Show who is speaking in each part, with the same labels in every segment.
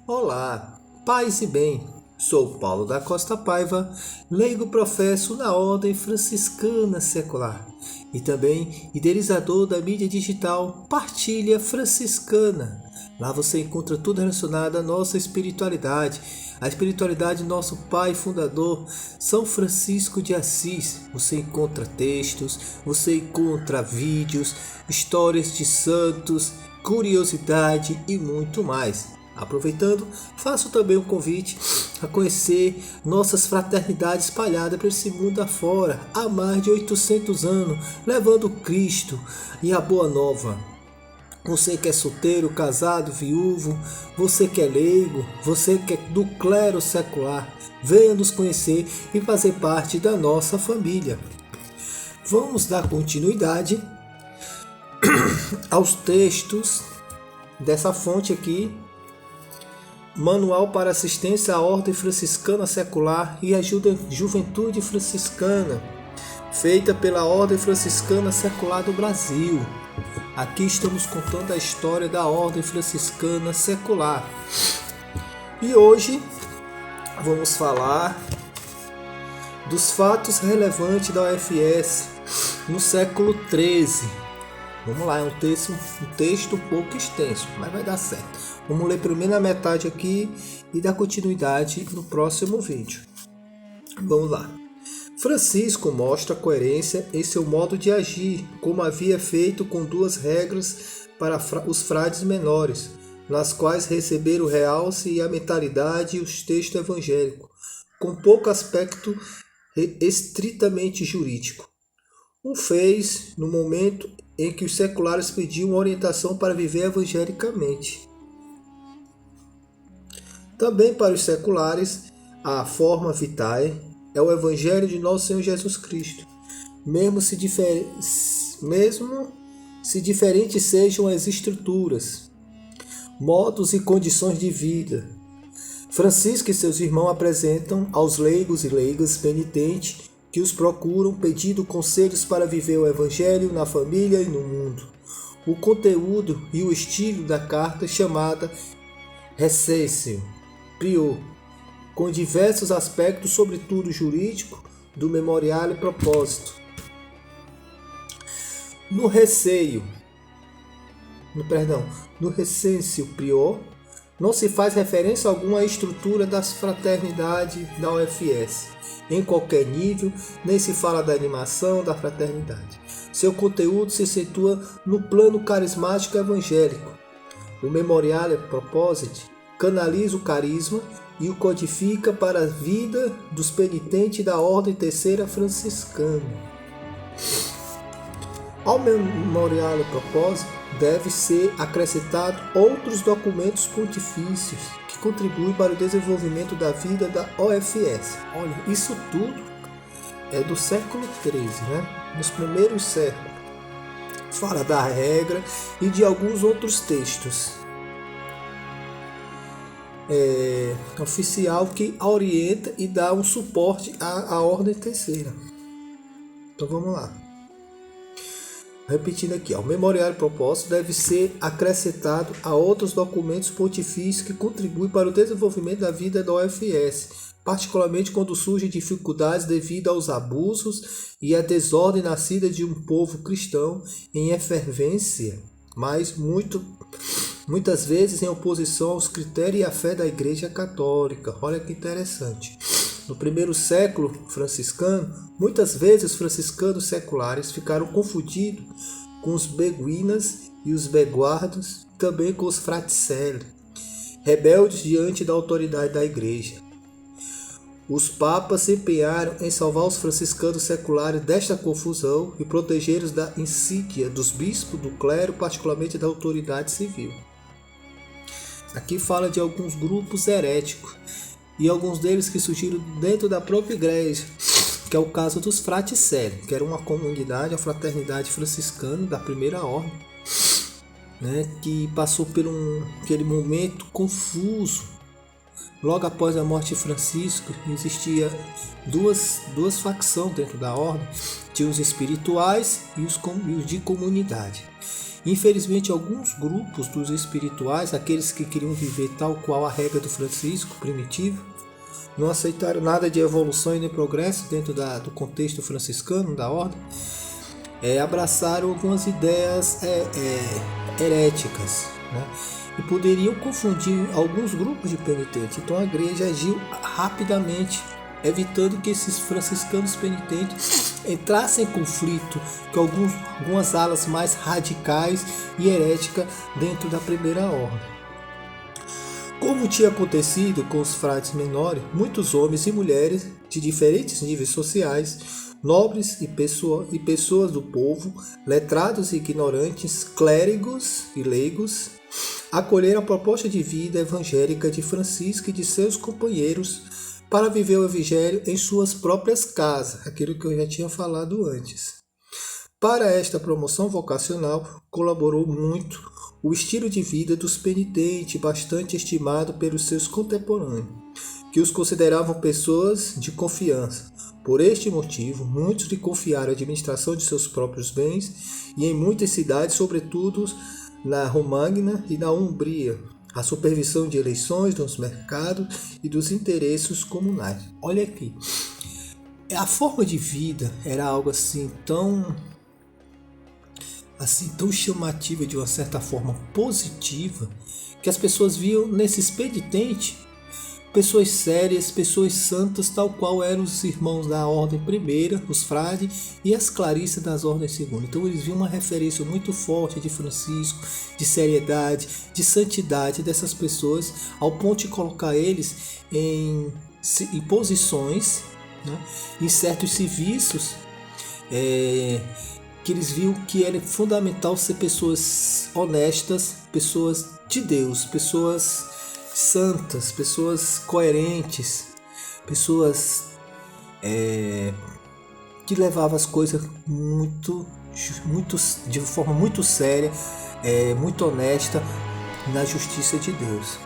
Speaker 1: Olá, paz e bem. Sou Paulo da Costa Paiva, leigo professo na Ordem Franciscana Secular e também idealizador da mídia digital Partilha Franciscana. Lá você encontra tudo relacionado à nossa espiritualidade, a espiritualidade do nosso pai fundador, São Francisco de Assis. Você encontra textos, você encontra vídeos, histórias de santos, curiosidade e muito mais. Aproveitando, faço também um convite a conhecer nossas fraternidades espalhadas pelo esse mundo afora há mais de 800 anos, levando Cristo e a Boa Nova. Você que é solteiro, casado, viúvo, você que é leigo, você que é do clero secular, venha nos conhecer e fazer parte da nossa família. Vamos dar continuidade aos textos dessa fonte aqui, Manual para Assistência à Ordem Franciscana Secular e à Juventude Franciscana, feita pela Ordem Franciscana Secular do Brasil. Aqui estamos contando a história da Ordem Franciscana Secular. E hoje vamos falar dos fatos relevantes da UFS no século XIII. Vamos lá, é um texto um pouco extenso, mas vai dar certo. Vamos ler primeiro a metade aqui e dar continuidade no próximo vídeo. Vamos lá. Francisco mostra coerência em seu modo de agir, como havia feito com duas regras para os frades menores, nas quais receberam o realce e a mentalidade e os textos evangélicos, com pouco aspecto estritamente jurídico. O fez no momento em que os seculares pediam orientação para viver evangelicamente. Também para os seculares, a forma vitae é o Evangelho de nosso Senhor Jesus Cristo, mesmo se diferentes sejam as estruturas, modos e condições de vida. Francisco e seus irmãos apresentam aos leigos e leigas penitentes que os procuram pedindo conselhos para viver o Evangelho na família e no mundo. O conteúdo e o estilo da carta chamada Recessio Prior, com diversos aspectos, sobretudo jurídico, do memorial e propósito. No Recessio Prior, não se faz referência alguma à estrutura das fraternidades da UFS, em qualquer nível, nem se fala da animação da fraternidade. Seu conteúdo se situa no plano carismático evangélico. O Memorial Proposite canaliza o carisma e o codifica para a vida dos penitentes da Ordem Terceira Franciscana. Ao Memorial Proposite deve ser acrescentado outros documentos pontifícios que contribuem para o desenvolvimento da vida da OFS. Olha, isso tudo é do século XIII, né? Nos primeiros séculos. Fala da regra e de alguns outros textos. Oficial que orienta e dá um suporte à Ordem Terceira. Então vamos lá. Repetindo aqui, o Memorial Propósito deve ser acrescentado a outros documentos pontifícios que contribuem para o desenvolvimento da vida da OFS, particularmente quando surgem dificuldades devido aos abusos e à desordem nascida de um povo cristão em efervescência, mas muitas vezes em oposição aos critérios e à fé da Igreja Católica. Olha que interessante. No primeiro século franciscano, muitas vezes os franciscanos seculares ficaram confundidos com os beguinas e os beguardos, também com os fraticelli, rebeldes diante da autoridade da Igreja. Os papas se empenharam em salvar os franciscanos seculares desta confusão e protegê-los da insídia dos bispos, do clero, particularmente da autoridade civil. Aqui fala de alguns grupos heréticos e alguns deles que surgiram dentro da própria igreja, que é o caso dos fraticelli, que era uma comunidade, a fraternidade franciscana da primeira ordem, né, que passou por aquele momento confuso Logo após a morte de Francisco, existia duas facções dentro da ordem, tinha os espirituais e os de comunidade. Infelizmente, alguns grupos dos espirituais, aqueles que queriam viver tal qual a regra do Francisco primitivo, não aceitaram nada de evolução e nem progresso dentro do contexto franciscano da ordem, abraçaram algumas ideias heréticas, né? E poderiam confundir alguns grupos de penitentes. Então a igreja agiu rapidamente, evitando que esses franciscanos penitentes entrassem em conflito com algumas alas mais radicais e heréticas dentro da primeira ordem. Como tinha acontecido com os frades menores, muitos homens e mulheres de diferentes níveis sociais, nobres e pessoas do povo, letrados e ignorantes, clérigos e leigos, acolheram a proposta de vida evangélica de Francisco e de seus companheiros para viver o evangelho em suas próprias casas, aquilo que eu já tinha falado antes. Para esta promoção vocacional, colaborou muito o estilo de vida dos penitentes, bastante estimado pelos seus contemporâneos, que os consideravam pessoas de confiança. Por este motivo, muitos lhe confiaram a administração de seus próprios bens e em muitas cidades, sobretudo na Romagna e na Umbria, a supervisão de eleições dos mercados e dos interesses comunais. Olha aqui, a forma de vida era algo assim tão chamativa, de uma certa forma positiva, que as pessoas viam nesses penitentes pessoas sérias, pessoas santas, tal qual eram os irmãos da ordem primeira, os frades e as clarissas das ordens segunda. Então eles viam uma referência muito forte de Francisco, de seriedade, de santidade dessas pessoas, ao ponto de colocar eles em posições, né, em certos serviços, que eles viam que era fundamental ser pessoas honestas, pessoas de Deus, pessoas santas, pessoas coerentes, pessoas que levavam as coisas de forma muito séria, muito honesta, na justiça de Deus.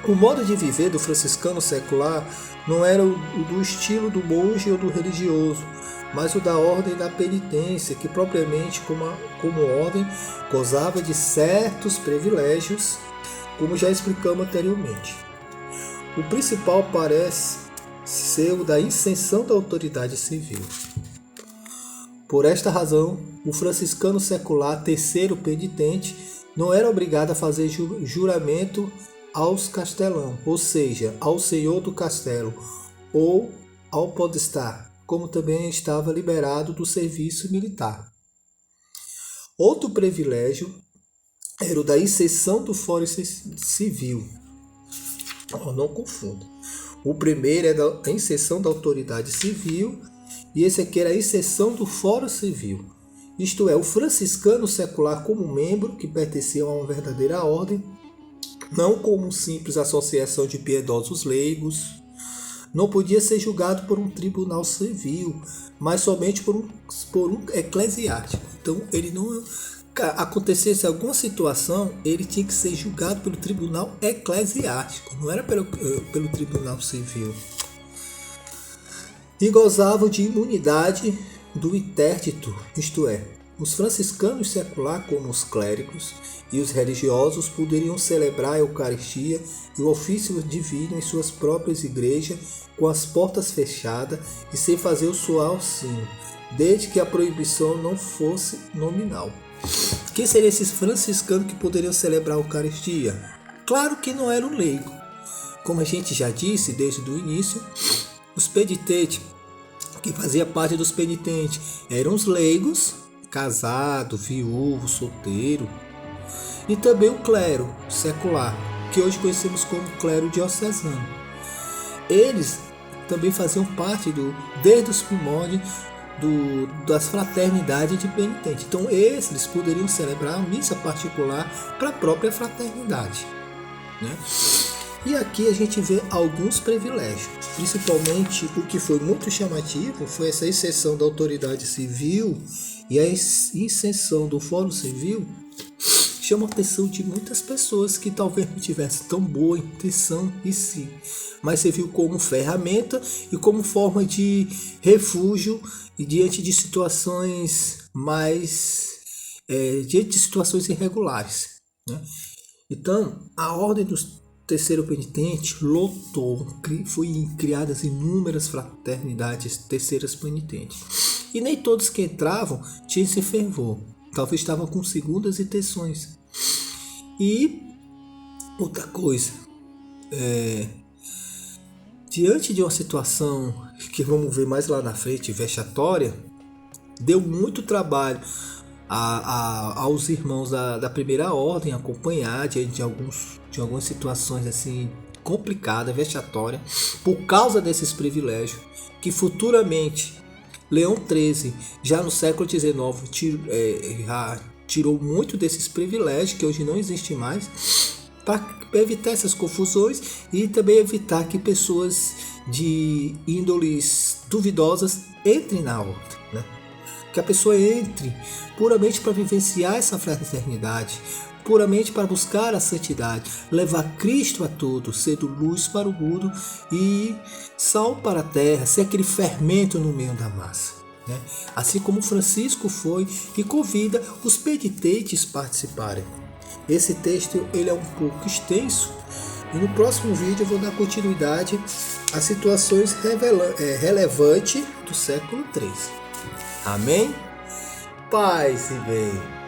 Speaker 1: O modo de viver do franciscano secular não era o do estilo do monge ou do religioso, mas o da ordem da penitência, que propriamente como ordem gozava de certos privilégios, como já explicamos anteriormente. O principal parece ser o da isenção da autoridade civil. Por esta razão, o franciscano secular terceiro penitente não era obrigado a fazer juramento aos castelão, ou seja, ao senhor do castelo, ou ao podestar, como também estava liberado do serviço militar. Outro privilégio era o da isenção do fórum civil. Não confunda. O primeiro é da isenção da autoridade civil e esse aqui era a isenção do fórum civil. Isto é, o franciscano secular como membro que pertencia a uma verdadeira ordem, não como simples associação de piedosos leigos, não podia ser julgado por um tribunal civil, mas somente por um eclesiástico. Então, ele não acontecesse alguma situação, ele tinha que ser julgado pelo tribunal eclesiástico, não era pelo tribunal civil. E gozavam de imunidade do interdito, isto é, os franciscanos seculares, como os clérigos e os religiosos, poderiam celebrar a Eucaristia e o ofício divino em suas próprias igrejas, com as portas fechadas e sem fazer o soar o sino, desde que a proibição não fosse nominal. Quem seriam esses franciscanos que poderiam celebrar a Eucaristia? Claro que não era um leigo. Como a gente já disse desde o início, os penitentes, que fazia parte dos penitentes, eram os leigos, casado, viúvo, solteiro, e também o clero secular, que hoje conhecemos como clero diocesano. Eles também faziam parte desde os primórdios das fraternidades de penitentes. Então esses poderiam celebrar a missa particular para a própria fraternidade, né? E aqui a gente vê alguns privilégios, principalmente o que foi muito chamativo foi essa isenção da autoridade civil e a isenção do fórum civil, chama a atenção de muitas pessoas que talvez não tivessem tão boa intenção em si, mas serviu como ferramenta e como forma de refúgio diante de situações diante de situações irregulares, né? Então, a ordem dos terceiro penitente lotou, foi criadas inúmeras fraternidades terceiras penitentes, e nem todos que entravam tinham esse fervor, talvez estavam com segundas intenções. E outra coisa, diante de uma situação que vamos ver mais lá na frente, vexatória, deu muito trabalho aos irmãos da primeira ordem acompanhar diante de algumas situações assim complicadas, vexatórias, por causa desses privilégios que futuramente Leão XIII, já no século XIX, tirou muito desses privilégios que hoje não existem mais, para evitar essas confusões e também evitar que pessoas de índoles duvidosas entrem na ordem, né? Que a pessoa entre puramente para vivenciar essa fraternidade, puramente para buscar a santidade, levar Cristo a todos, sendo luz para o mundo e sal para a terra, ser aquele fermento no meio da massa, né? Assim como Francisco foi e convida os penitentes a participarem. Esse texto ele é um pouco extenso e no próximo vídeo eu vou dar continuidade às situações relevantes do século XIII. Amém? Paz e bem.